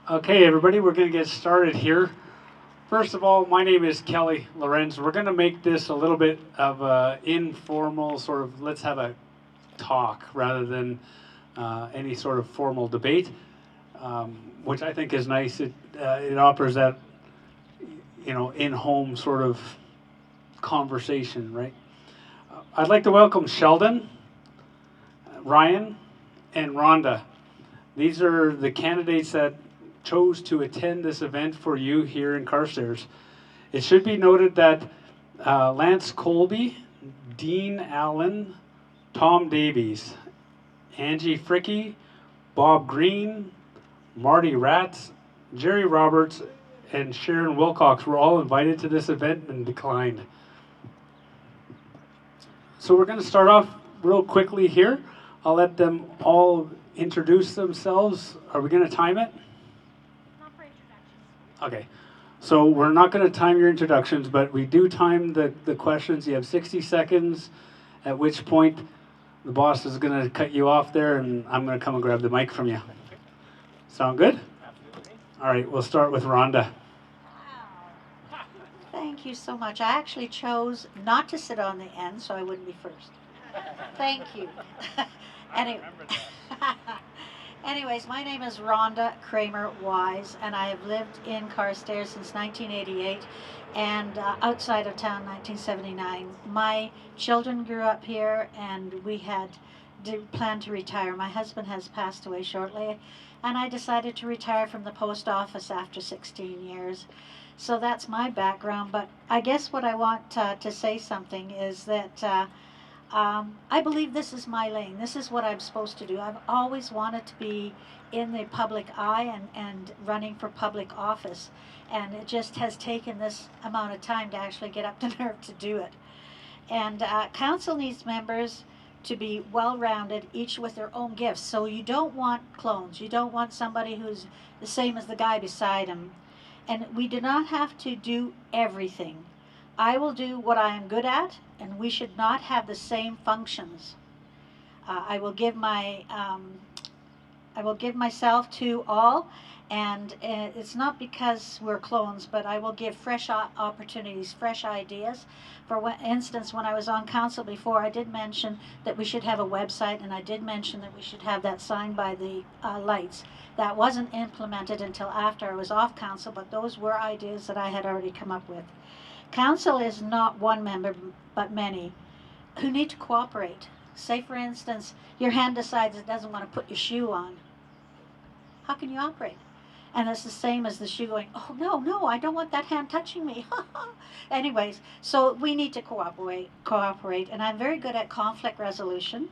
Okay, everybody, we're going to get started here. First of all, my name is Kelly Lorenz. We're going to make this a little bit of an informal sort of let's have a talk rather than any sort of formal debate, which I think is nice. It offers that in-home sort of conversation, right? I'd like to welcome Sheldon, Ryan, and Rhonda. These are the candidates that chose to attend this event for you here in Carstairs. It should be noted that Lance Colby, Dean Allen, Tom Davies, Angie Fricky, Bob Green, Marty Ratz, Jerry Roberts, and Sharon Wilcox were all invited to this event and declined. So we're going to start off real quickly here. I'll let them all introduce themselves. Are we going to time it? Not for introductions. Okay. So we're not going to time your introductions, but we do time the questions. You have 60 seconds, at which point the boss is going to cut you off there, and I'm going to come and grab the mic from you. Sound good? Absolutely. All right, we'll start with Rhonda. Wow. Thank you so much. I actually chose not to sit on the end so I wouldn't be first. Thank you. Anyway. Anyways, my name is Rhonda Kramer Wise, and I have lived in Carstairs since 1988 and outside of town 1979. My children grew up here, and we had planned to retire. My husband has passed away shortly, and I decided to retire from the post office after 16 years. So that's my background, but I guess what I want to say something is that I believe this is my lane. This is what I'm supposed to do. I've always wanted to be in the public eye and running for public office. And it just has taken this amount of time to actually get up the nerve to do it. And council needs members to be well-rounded, each with their own gifts. So you don't want clones. You don't want somebody who's the same as the guy beside him. And we do not have to do everything. I will do what I am good at, and we should not have the same functions. I will give myself to all, and it's not because we're clones, but I will give fresh opportunities, fresh ideas. For instance, when I was on council before, I did mention that we should have a website, and I did mention that we should have that signed by the lights. That wasn't implemented until after I was off council, but those were ideas that I had already come up with. Council is not one member, but many who need to cooperate. Say, for instance, your hand decides it doesn't want to put your shoe on. How can you operate? And it's the same as the shoe going, oh, no, I don't want that hand touching me. Anyways, so we need to cooperate. And I'm very good at conflict resolution.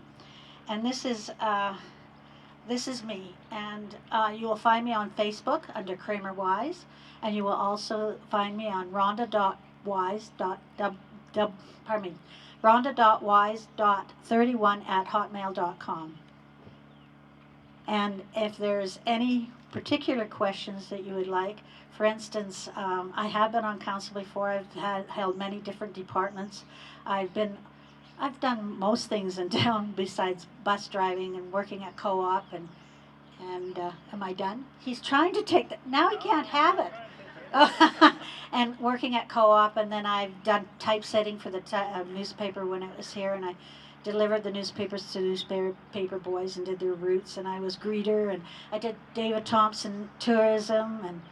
And this is me. And you will find me on Facebook under Kramer Wise. And you will also find me on rhonda.wise.31@hotmail.com. And if there's any particular questions that you would like, for instance, I have been on council before. I've held many different departments. I've done most things in town besides bus driving and working at co-op. And am I done? He's trying to take that. Now he can't have it. And working at co-op, and then I've done typesetting for the newspaper when it was here, and I delivered the newspapers to newspaper boys and did their routes, and I was greeter, and I did David Thompson tourism, and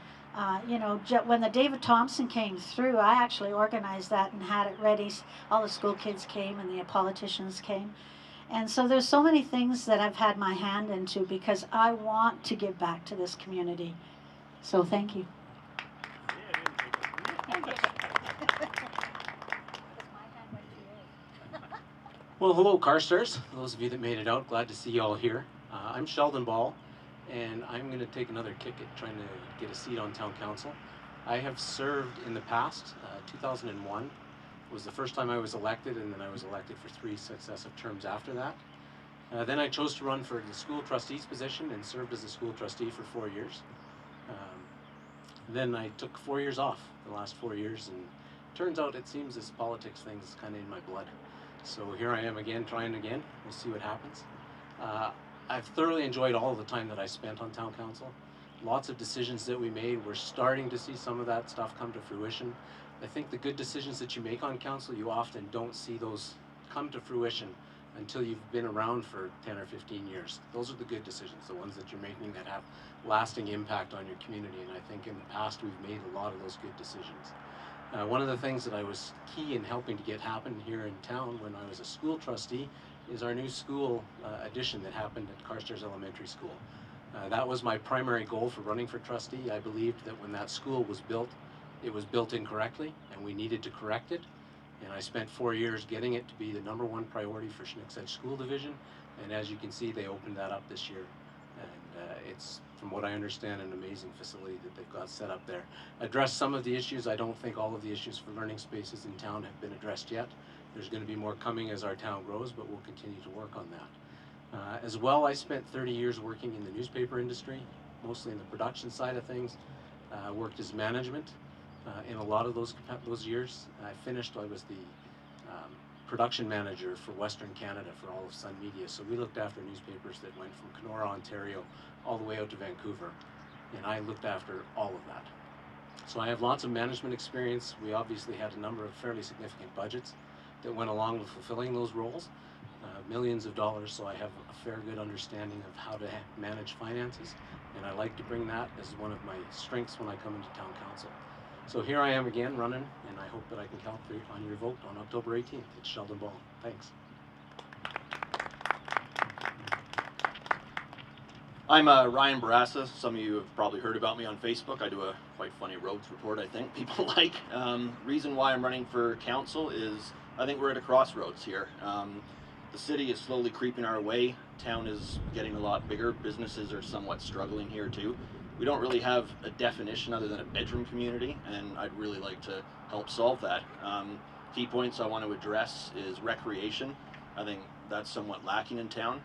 when the David Thompson came through, I actually organized that and had it ready. All the school kids came and the politicians came. And so there's so many things that I've had my hand into because I want to give back to this community. So thank you. Well, hello, Carstairs. Those of you that made it out, glad to see you all here. I'm Sheldon Ball, and I'm going to take another kick at trying to get a seat on town council. I have served in the past. 2001 was the first time I was elected, and then I was elected for 3 successive terms after that. Then I chose to run for the school trustee's position and served as a school trustee for 4 years. Then I took 4 years off, the last 4 years, and turns out it seems this politics thing is kind of in my blood. So here I am again, trying again. We'll see what happens. I've thoroughly enjoyed all of the time that I spent on town council. lots of decisions that we made. We're starting to see some of that stuff come to fruition. I think the good decisions that you make on council, you often don't see those come to fruition until you've been around for 10 or 15 years. Those are the good decisions, the ones that you're making that have lasting impact on your community, and I think in the past we've made a lot of those good decisions. One of the things that I was key in helping to get happen here in town when I was a school trustee is our new school addition that happened at Carstairs Elementary School. That was my primary goal for running for trustee. I believed that when that school was built, it was built incorrectly and we needed to correct it. And I spent 4 years getting it to be the #1 priority for Schnitzedge School Division. And as you can see, they opened that up this year. And it's, from what I understand, an amazing facility that they've got set up there. Address some of the issues. I don't think all of the issues for learning spaces in town have been addressed yet. There's going to be more coming as our town grows, but we'll continue to work on that. As well, I spent 30 years working in the newspaper industry, mostly in the production side of things. Worked as management in a lot of those years. I was the production manager for Western Canada for all of Sun Media. So we looked after newspapers that went from Kenora, Ontario, all the way out to Vancouver. And I looked after all of that. So I have lots of management experience. We obviously had a number of fairly significant budgets that went along with fulfilling those roles. Millions of dollars, so I have a fair good understanding of how to manage finances. And I like to bring that as one of my strengths when I come into town council. So here I am again running, and I hope that I can count on your vote on October 18th. It's Sheldon Ball. Thanks. I'm Ryan Barassa. Some of you have probably heard about me on Facebook. I do a quite funny roads report, I think people like. Reason why I'm running for council is I think we're at a crossroads here. The city is slowly creeping our way. Town is getting a lot bigger. Businesses are somewhat struggling here too. We don't really have a definition other than a bedroom community, and I'd really like to help solve that. Key points I want to address is recreation. I think that's somewhat lacking in town.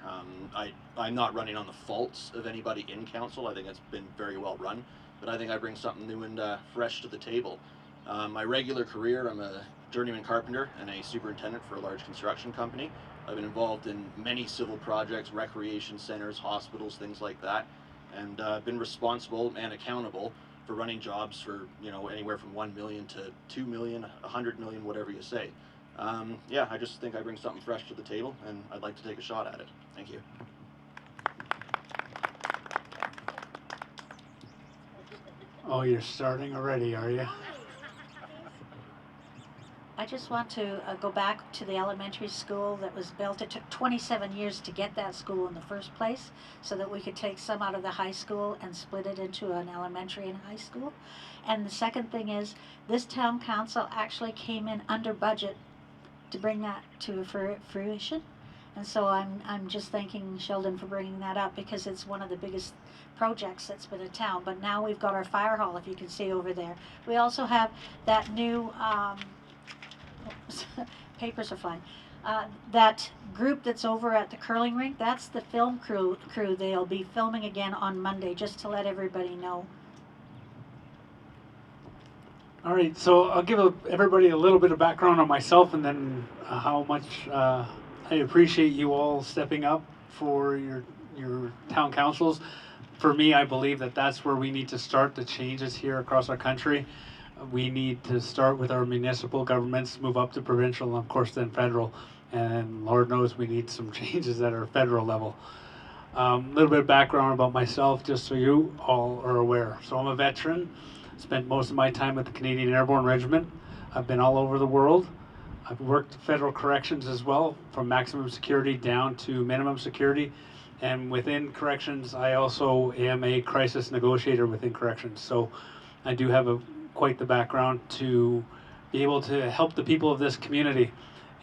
I'm not running on the faults of anybody in council. I think it's been very well run, but I think I bring something new and fresh to the table. My regular career, I'm a journeyman carpenter and a superintendent for a large construction company. I've been involved in many civil projects, recreation centers, hospitals, things like that, and been responsible and accountable for running jobs for, you know, anywhere from 1 million to 2 million, 100 million, whatever you say. Yeah, I just think I bring something fresh to the table, and I'd like to take a shot at it. Thank you. Oh, you're starting already, are you? I just want to go back to the elementary school that was built. It took 27 years to get that school in the first place so that we could take some out of the high school and split it into an elementary and high school. And the second thing is this town council actually came in under budget to bring that to fruition. And so I'm just thanking Sheldon for bringing that up because it's one of the biggest projects that's been in town. But now we've got our fire hall, if you can see over there. We also have that new papers are flying. That group that's over at the curling rink, that's the film crew. They'll be filming again on Monday, just to let everybody know. All right, so I'll give everybody a little bit of background on myself and then how much I appreciate you all stepping up for your town councils. For me, I believe that that's where we need to start the changes here across our country. We need to start with our municipal governments, move up to provincial, and of course then federal. And Lord knows we need some changes at our federal level. A little bit of background about myself, just so you all are aware. So I'm a veteran. Spent most of my time with the Canadian Airborne Regiment. I've been all over the world. I've worked federal corrections as well, from maximum security down to minimum security. And within corrections, I also am a crisis negotiator within corrections. So I do have quite the background to be able to help the people of this community.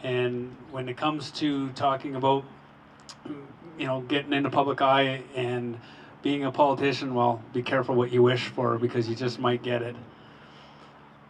And when it comes to talking about, you know, getting in the public eye and being a politician, well, be careful what you wish for because you just might get it.